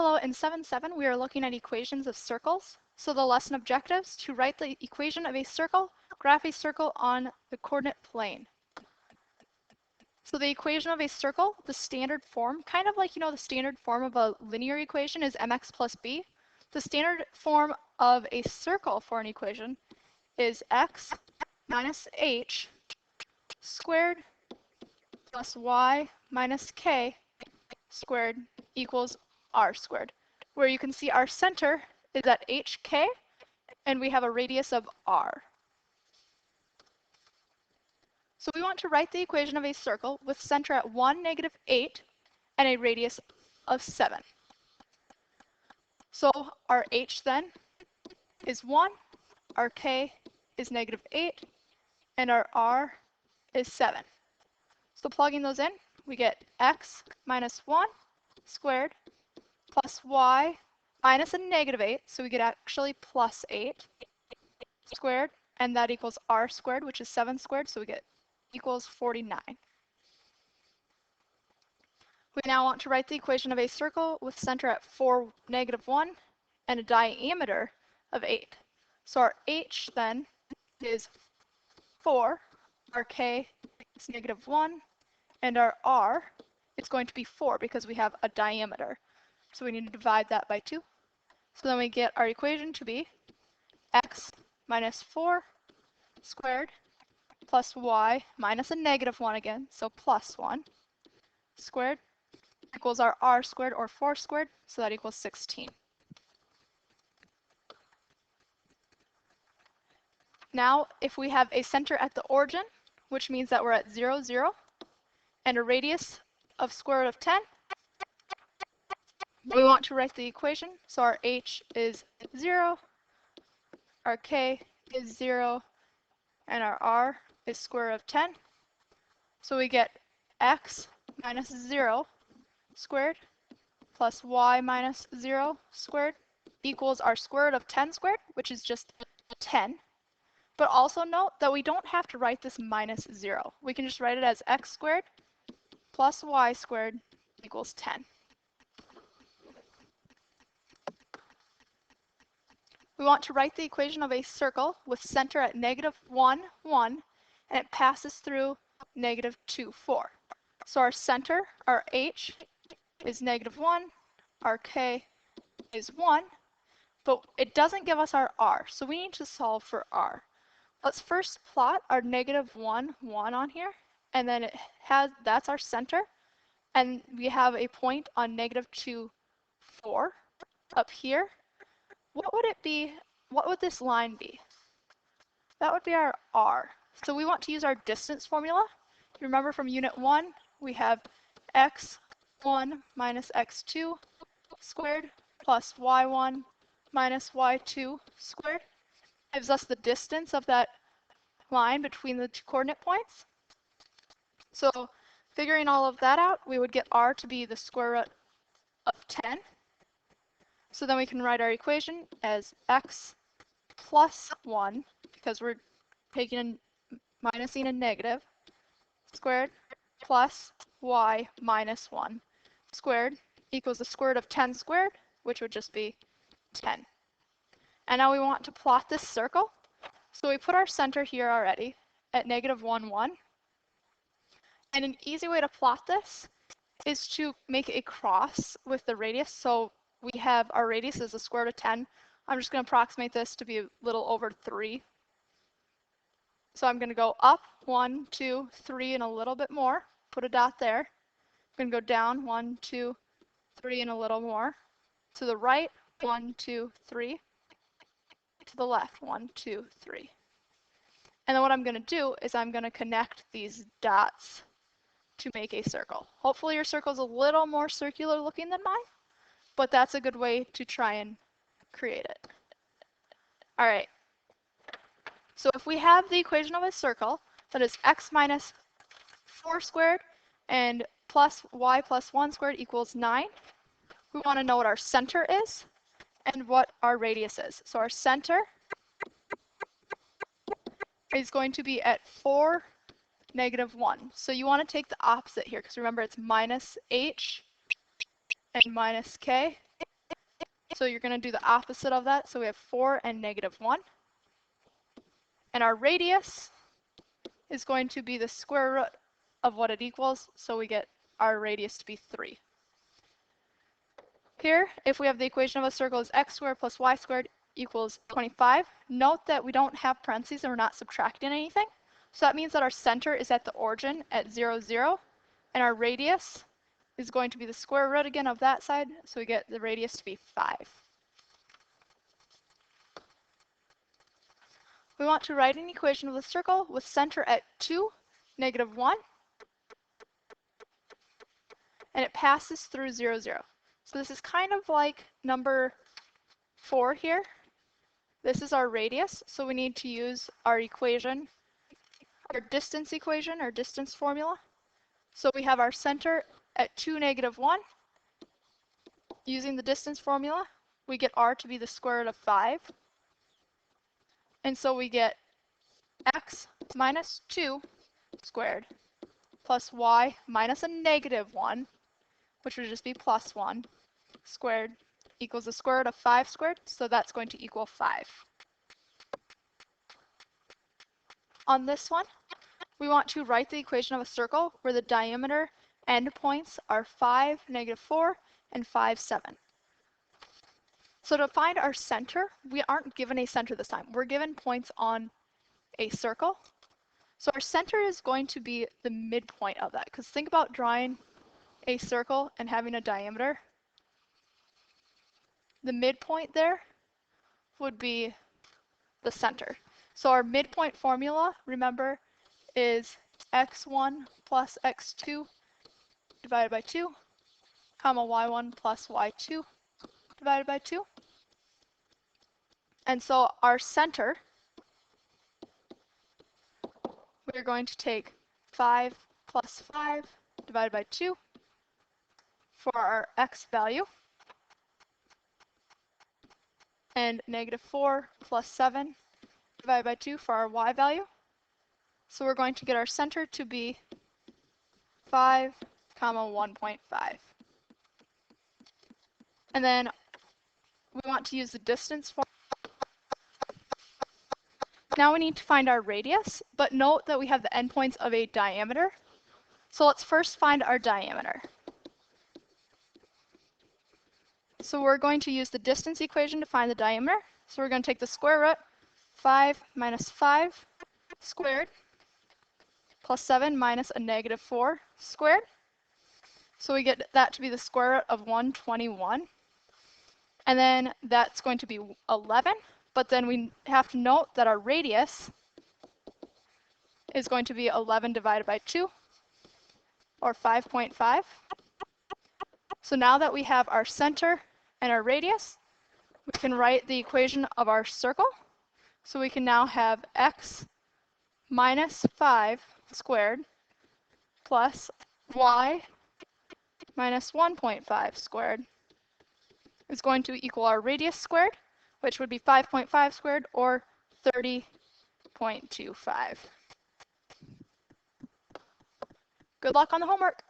Hello, in 7.7 we are looking at equations of circles. So the lesson objectives: to write the equation of a circle, graph a circle on the coordinate plane. So the equation of a circle, the standard form, kind of like, the standard form of a linear equation is mx plus b. The standard form of a circle for an equation is x minus h squared plus y minus k squared equals r squared, where you can see our center is at hk and we have a radius of r. So we want to write the equation of a circle with center at 1, -8 and a radius of 7. So our h then is 1, our k is -8, and our r is 7. So plugging those in, we get x minus 1 squared plus y minus a -8, so we get actually plus 8 squared, and that equals r squared, which is 7 squared, so we get equals 49. We now want to write the equation of a circle with center at 4, -1 and a diameter of 8. So our h then is 4, our k is -1, and our r is going to be 4 because we have a diameter. So we need to divide that by 2. So then we get our equation to be x minus 4 squared plus y minus a -1 again, so plus 1 squared equals our r squared, or 4 squared, so that equals 16. Now, if we have a center at the origin, which means that we're at 0, 0, and a radius of square root of 10, we want to write the equation. So our h is 0, our k is 0, and our r is square root of 10. So we get x minus 0 squared plus y minus 0 squared equals our square root of 10 squared, which is just 10. But also note that we don't have to write this minus 0. We can just write it as x squared plus y squared equals 10. We want to write the equation of a circle with center at -1, 1, and it passes through -2, 4. So our center, our h, is -1, our k is 1, but it doesn't give us our r, so we need to solve for r. Let's first plot our -1, 1 on here, and then that's our center, and we have a point on -2, 4 up here. What would it be? What would this line be? That would be our r. So we want to use our distance formula. You remember from unit 1, we have x1 minus x2 squared plus y1 minus y2 squared. Gives us the distance of that line between the two coordinate points. So figuring all of that out, we would get r to be the square root of 10. So then we can write our equation as x plus 1, because we're minusing a negative, squared plus y minus 1 squared equals the square root of 10 squared, which would just be 10. And now we want to plot this circle. So we put our center here already at -1, 1. And an easy way to plot this is to make a cross with the radius. So we have our radius is the square root of 10. I'm just going to approximate this to be a little over 3. So I'm going to go up 1, 2, 3, and a little bit more. Put a dot there. I'm going to go down 1, 2, 3, and a little more. To the right, 1, 2, 3. To the left, 1, 2, 3. And then what I'm going to do is I'm going to connect these dots to make a circle. Hopefully your circle is a little more circular looking than mine, but that's a good way to try and create it. All right. So if we have the equation of a circle that is x minus 4 squared and plus y plus 1 squared equals 9, we want to know what our center is and what our radius is. So our center is going to be at 4, -1. So you want to take the opposite here, because remember it's minus h and minus k. So you're going to do the opposite of that. So we have 4 and negative 1. And our radius is going to be the square root of what it equals. So we get our radius to be 3. Here, if we have the equation of a circle as x squared plus y squared equals 25, note that we don't have parentheses and we're not subtracting anything. So that means that our center is at the origin at 0, 0, and our radius is going to be the square root again of that side, so we get the radius to be 5. We want to write an equation of the circle with center at 2, negative 1, and it passes through 0, 0. So this is kind of like number 4 here. This is our radius, so we need to use our equation, our distance equation, our distance formula. So we have our center at 2, negative 1. Using the distance formula, we get r to be the square root of 5. And so we get x minus 2 squared plus y minus a negative 1, which would just be plus 1, squared equals the square root of 5 squared, so that's going to equal 5. On this one, we want to write the equation of a circle where the diameter endpoints are 5, negative 4, and 5, 7. So to find our center, we aren't given a center this time. We're given points on a circle. So our center is going to be the midpoint of that, because think about drawing a circle and having a diameter. The midpoint there would be the center. So our midpoint formula, remember, is x1 plus x2 divided by 2, comma y1 plus y2 divided by 2. And so our center, we're going to take 5 plus 5 divided by 2 for our x value, and negative 4 plus 7 divided by 2 for our y value. So we're going to get our center to be 5, comma 1.5. And then we want to use the distance form. Now we need to find our radius, but note that we have the endpoints of a diameter. So let's first find our diameter. So we're going to use the distance equation to find the diameter. So we're going to take the square root, 5 minus 5 squared, plus 7 minus a negative 4 squared. So we get that to be the square root of 121. And then that's going to be 11. But then we have to note that our radius is going to be 11 divided by 2, or 5.5. So now that we have our center and our radius, we can write the equation of our circle. So we can now have x minus 5 squared plus y minus 1.5 squared is going to equal our radius squared, which would be 5.5 squared, or 30.25. Good luck on the homework.